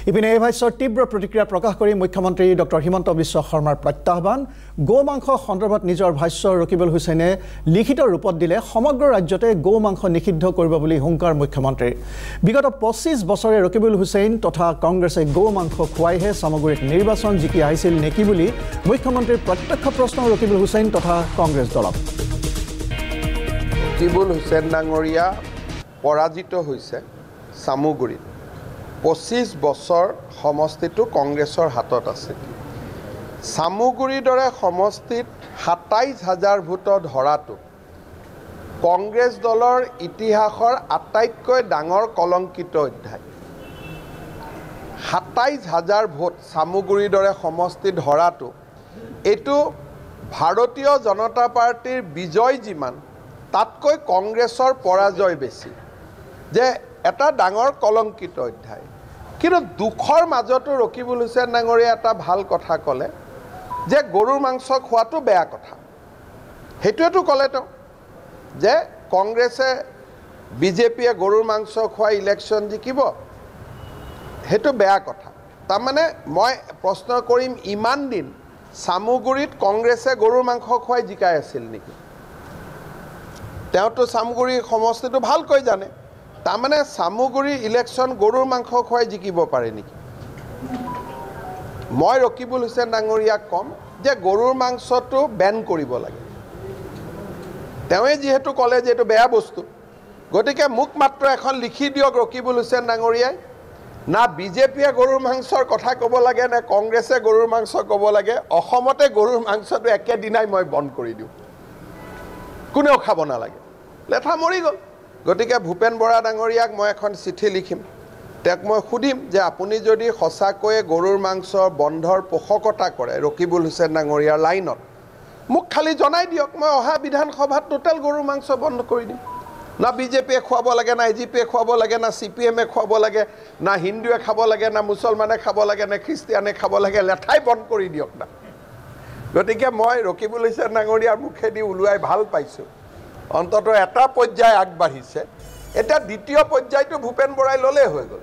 ইপিনে এই ভাষ্যৰ তীব্ৰ প্ৰতিক্ৰিয়া প্ৰকাশ কৰি মুখ্যমন্ত্ৰী ডক্টৰ হিমন্ত বিশ্ব শৰ্মাৰ প্ৰত্যাহ্বান গো মাংস সন্দৰ্ভত নিজৰ ভাষ্য ৰকিবুল হুছেইনে লিখিত ৰূপত দিলে সমগ্ৰ ৰাজ্যতে গো মাংস নিষিদ্ধ কৰিব বুলি হুংকাৰ মুখ্যমন্ত্ৰীৰ বিগত 25 বছৰে ৰকিবুল হুছেইন তথা কংগ্ৰেছে গো মাংস খুৱাইহে সামগ্ৰিক নিৰ্বাচন জিকি আহিছিল নেকি বুলি মুখ্যমন্ত্ৰীৰ প্ৰত্যক্ষ প্ৰশ্ন ৰকিবুল হুছেইন তথা কংগ্ৰেছ দলক ৰকিবুল হুছেইন ডাঙৰীয়া পৰাজিত হৈছে সামগ্ৰীত 25 বছৰ সমষ্টিটো কংগ্ৰেছৰ হাতত আছে সামগ্ৰীৰ দৰে সমষ্টিত 27000 ভোটত হৰাটো কংগ্ৰেছ দলৰ ইতিহাসৰ আটাইতকৈ ডাঙৰ কলংকিত অধ্যায় 27000 ভোট সামগ্ৰীৰ দৰে সমষ্টিত হৰাটো এটো ভাৰতীয় জনতা পাৰ্টিৰ বিজয় যিমান তাতকৈ কংগ্ৰেছৰ পৰাজয় বেছি যে এটা ডাঙৰ কলংকিত অধ্যায় কিন্তু দুখৰ মাজতো ৰকিবুল হুছেইন ডাঙৰীয়া এটা ভাল কথা ক'লে যে গৰুৰ মাংস খোৱাটো বেয়া কথা হেতুৱেটো ক'লে তো যে কংগ্ৰেছে বিজেপিয়ে গৰুৰ মাংস খুৱাই ইলেকশ্যন জিকিব হেতু বেয়া কথা তাৰ মানে মই প্ৰশ্ন কৰিম ইমান দিন সামগ্ৰীত কংগ্ৰেছে গৰুৰ মাংস খুৱাই জিকাই আছিল নেকি তেওঁতো সামগ্ৰী সমষ্টিটো ভালকৈ জানে তাৰ মানে সামগ্ৰী ইলেকশ্যন গৰুৰ মাংস খুৱাই জিকিব পাৰে নেকি মই ৰকিবুল হুছেইন ডাঙৰীয়াক কম যে গৰুৰ মাংসটো বেন কৰিব লাগে তেওঁৱে যেহেতু ক'লে যে এটো বেয়া বস্তু গতিকে মুখ মাত্ৰ এখন লিখি দিয়ক ৰকিবুল হুছেইন ডাঙৰীয়াই না বিজেপিয়ে গৰুৰ মাংসৰ কথা ক'ব লাগে না কংগ্ৰেছে গৰুৰ মাংস ক'ব লাগে অসমতে গৰুৰ মাংসটো একেদিনাই মই বন্ধ কৰি দিওঁ কোনেও খাব নালাগে লেঠা মৰি গ'ল গতিকে ভূপেন বৰা ডাঙৰীয়াক মই এখন চিঠি লিখিম তেওঁক মই সুধিম যে আপুনি যদি সঁচাকৈয়ে গৰুৰ মাংস বন্ধৰ পোষকতা কৰে ৰকিবুল হুছেইন ডাঙৰীয়াৰ লাইনত মোক খালি জনাই দিয়ক মই অহা বিধানসভাত টোটেল গৰুৰ মাংস বন্ধ কৰি দিম না বিজেপিয়ে খুৱাব লাগে না এজিপিয়ে খুৱাব লাগে না সিপিএমে খুৱাব লাগে না হিন্দুৱে খাব লাগে না মুছলমানে খাব লাগে না খ্ৰীষ্টিয়ানে খাব লাগে লেঠাই বন্ধ কৰি দিয়ক না গতিকে মই ৰকিবুল হুছেইন ডাঙৰীয়াৰ মুখেদি ওলোৱাই ভাল পাইছোঁ অন্তত এটা পৰ্যায় আগবাঢ়িছে এটা দ্বিতীয় পৰ্যায়টো ভূপেন বৰাই ল'লে হৈ গ'ল